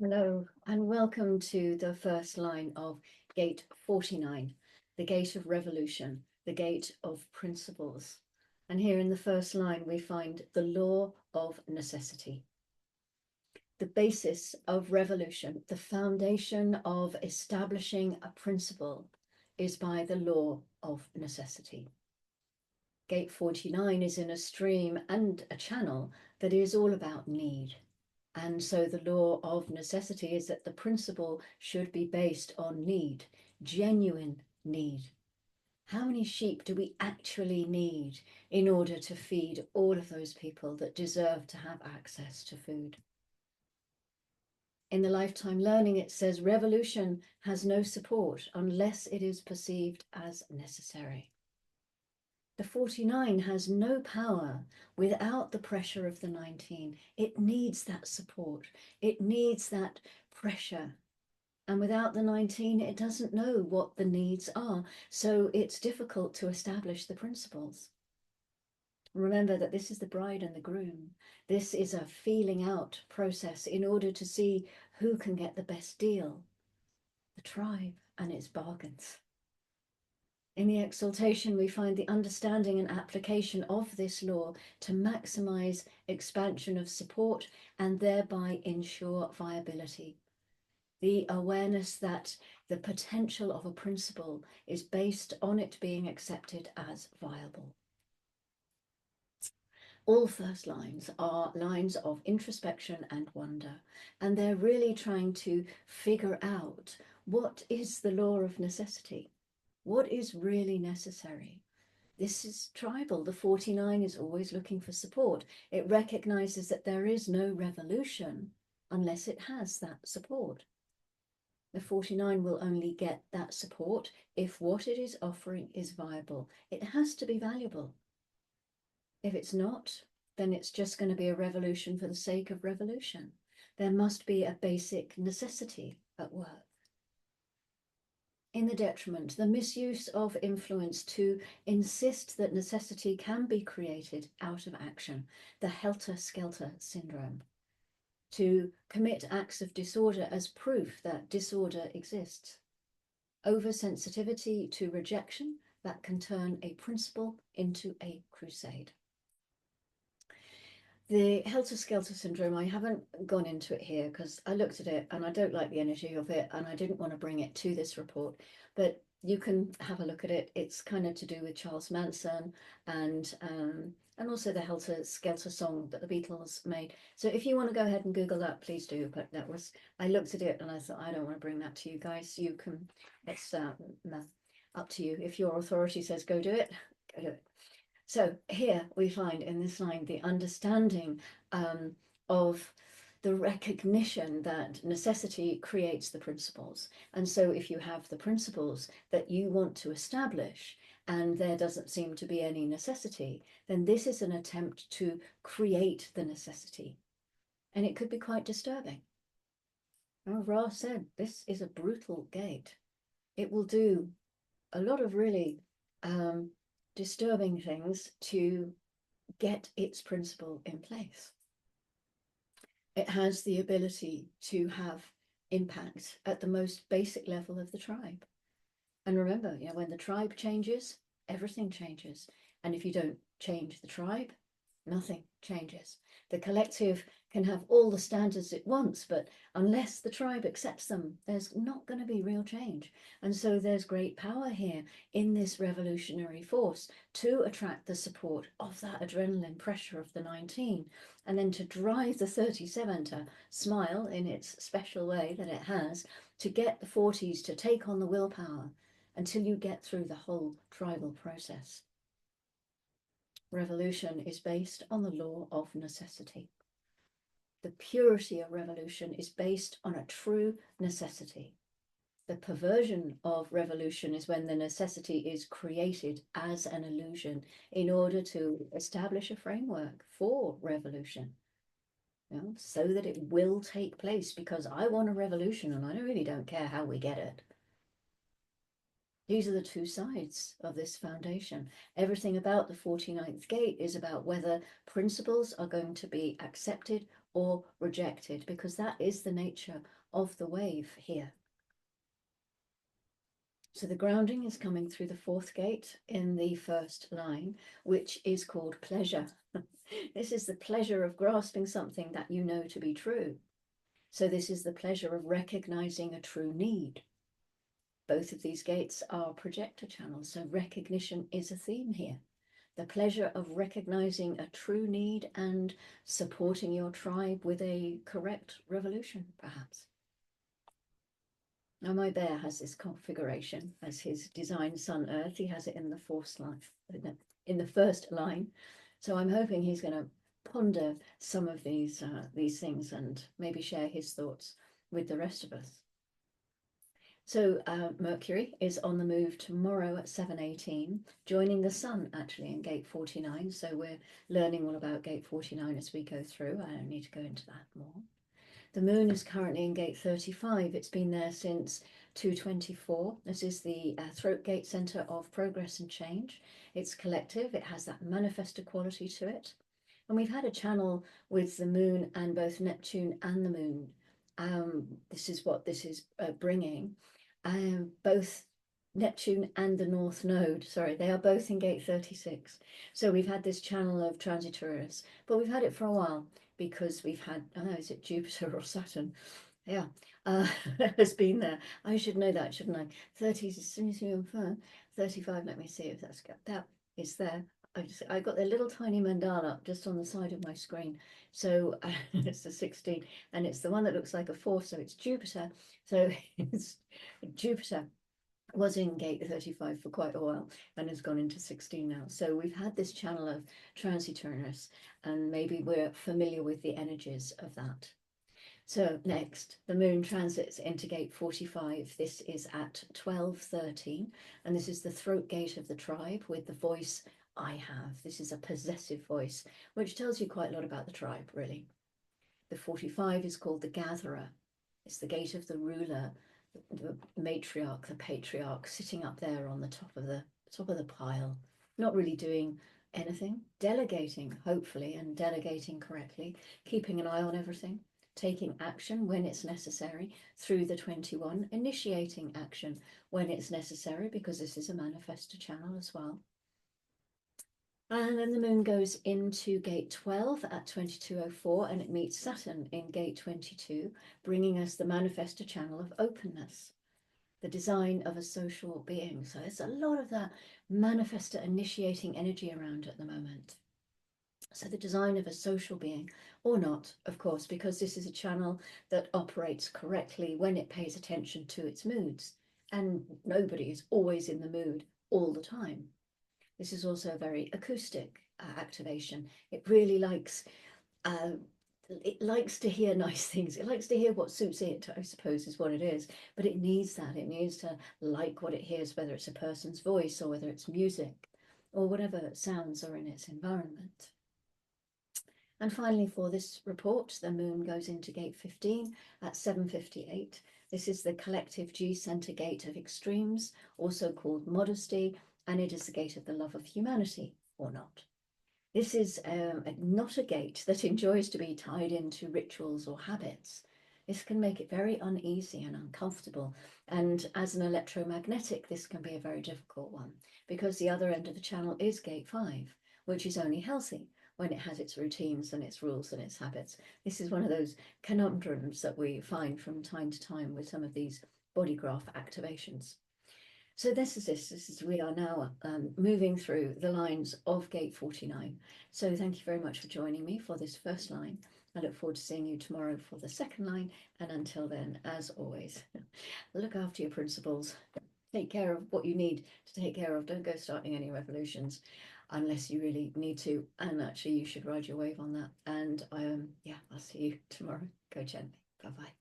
Hello, and welcome to the first line of Gate 49, the Gate of Revolution, the Gate of Principles. And here in the first line, we find the law of necessity. The basis of revolution, the foundation of establishing a principle, is by the law of necessity. Gate 49 is in a stream and a channel that is all about need. And so the law of necessity is that the principle should be based on need, genuine need. How many sheep do we actually need in order to feed all of those people that deserve to have access to food? In the Lifetime Learning, it says revolution has no support unless it is perceived as necessary. The 49 has no power without the pressure of the 19. It needs that support. It needs that pressure. And without the 19, it doesn't know what the needs are. So it's difficult to establish the principles. Remember that this is the bride and the groom. This is a feeling out process in order to see who can get the best deal. The tribe and its bargains. In the exaltation, we find the understanding and application of this law to maximize expansion of support and thereby ensure viability. The awareness that the potential of a principle is based on it being accepted as viable. All first lines are lines of introspection and wonder, and they're really trying to figure out what is the law of necessity. What is really necessary? This is tribal. The 49 is always looking for support. It recognizes that there is no revolution unless it has that support. The 49 will only get that support if what it is offering is viable. It has to be valuable. If it's not, then it's just going to be a revolution for the sake of revolution. There must be a basic necessity at work. In the detriment, the misuse of influence to insist that necessity can be created out of action, the helter-skelter syndrome, to commit acts of disorder as proof that disorder exists, oversensitivity to rejection that can turn a principle into a crusade. The helter-skelter syndrome, I haven't gone into it here because I looked at it and I don't like the energy of it and I didn't want to bring it to this report, but you can have a look at it. It's kind of to do with Charles Manson and also the helter-skelter song that the Beatles made. So if you want to go ahead and Google that, please do. But I looked at it and I thought, I don't want to bring that to you guys. You can, it's up to you. If your authority says go do it, go do it. So here we find in this line the understanding of the recognition that necessity creates the principles. And so if you have the principles that you want to establish and there doesn't seem to be any necessity, then this is an attempt to create the necessity. And it could be quite disturbing. As Ra said, this is a brutal gate. It will do a lot of really disturbing things to get its principle in place. It has the ability to have impact at the most basic level of the tribe. And remember, when the tribe changes, everything changes. And if you don't change the tribe, nothing changes. The collective can have all the standards it wants, but unless the tribe accepts them, there's not going to be real change. And so there's great power here in this revolutionary force to attract the support of that adrenaline pressure of the 19, and then to drive the 37 to smile in its special way that it has, to get the 40s to take on the willpower until you get through the whole tribal process. Revolution is based on the law of necessity. The purity of revolution is based on a true necessity. The perversion of revolution is when the necessity is created as an illusion in order to establish a framework for revolution, so that it will take place because I want a revolution and I really don't care how we get it. These are the two sides of this foundation. Everything about the 49th gate is about whether principles are going to be accepted or rejected, because that is the nature of the wave here. So the grounding is coming through the fourth gate in the first line, which is called pleasure. This is the pleasure of grasping something that you know to be true. So this is the pleasure of recognizing a true need. Both of these gates are projector channels, so recognition is a theme here. The pleasure of recognizing a true need and supporting your tribe with a correct revolution, perhaps. Now my bear has this configuration as his design Sun Earth. He has it in the fourth line, in the first line. So I'm hoping he's going to ponder some of these things and maybe share his thoughts with the rest of us. So Mercury is on the move tomorrow at 7:18, joining the Sun actually in gate 49. So we're learning all about gate 49 as we go through. I don't need to go into that more. The moon is currently in gate 35. It's been there since 224. This is the throat gate center of progress and change. It's collective. It has that manifestor quality to it. And we've had a channel with the moon and both Neptune and the moon. This is what this is bringing. Both Neptune and the North Node, sorry, they are both in gate 36. So we've had this channel of Transit-Uranus, but we've had it for a while, because we've had, I don't know, is it Jupiter or Saturn? Yeah, has been there. I should know that, shouldn't I? 35, let me see if that is there. I got the little tiny mandala just on the side of my screen. So it's the 16, and it's the one that looks like a 4, so it's Jupiter. So it's Jupiter was in gate 35 for quite a while and has gone into 16 now. So we've had this channel of Transit-Uranus, and maybe we're familiar with the energies of that. So next, the moon transits into gate 45. This is at 12:13, and this is the throat gate of the tribe with the voice I have. This is a possessive voice, which tells you quite a lot about the tribe, really. The 45 is called the gatherer. It's the gate of the ruler, the matriarch, the patriarch, sitting up there on the top of the pile, not really doing anything, delegating, hopefully, and delegating correctly, keeping an eye on everything, taking action when it's necessary through the 21, initiating action when it's necessary, because this is a manifestor channel as well. And then the moon goes into gate 12 at 22:04, and it meets Saturn in gate 22, bringing us the manifestor channel of openness, the design of a social being. So there's a lot of that manifestor initiating energy around at the moment. So the design of a social being, or not, of course, because this is a channel that operates correctly when it pays attention to its moods. And nobody is always in the mood all the time. This is also a very acoustic activation. It really likes to hear nice things. It likes to hear what suits it, I suppose, is what it is. But it needs that. It needs to like what it hears, whether it's a person's voice or whether it's music or whatever sounds are in its environment. And finally, for this report, the moon goes into gate 15 at 7:58. This is the collective G center gate of extremes, also called modesty, and it is the gate of the love of humanity, or not. This is not a gate that enjoys to be tied into rituals or habits. This can make it very uneasy and uncomfortable. And as an electromagnetic, this can be a very difficult one, because the other end of the channel is gate 5, which is only healthy when it has its routines and its rules and its habits. This is one of those conundrums that we find from time to time with some of these body graph activations. So this is we are now moving through the lines of gate 49. So thank you very much for joining me for this first line. I look forward to seeing you tomorrow for the second line. And until then, as always, look after your principles. Take care of what you need to take care of. Don't go starting any revolutions unless you really need to. And actually, you should ride your wave on that. And yeah, I'll see you tomorrow. Go gently. Bye-bye.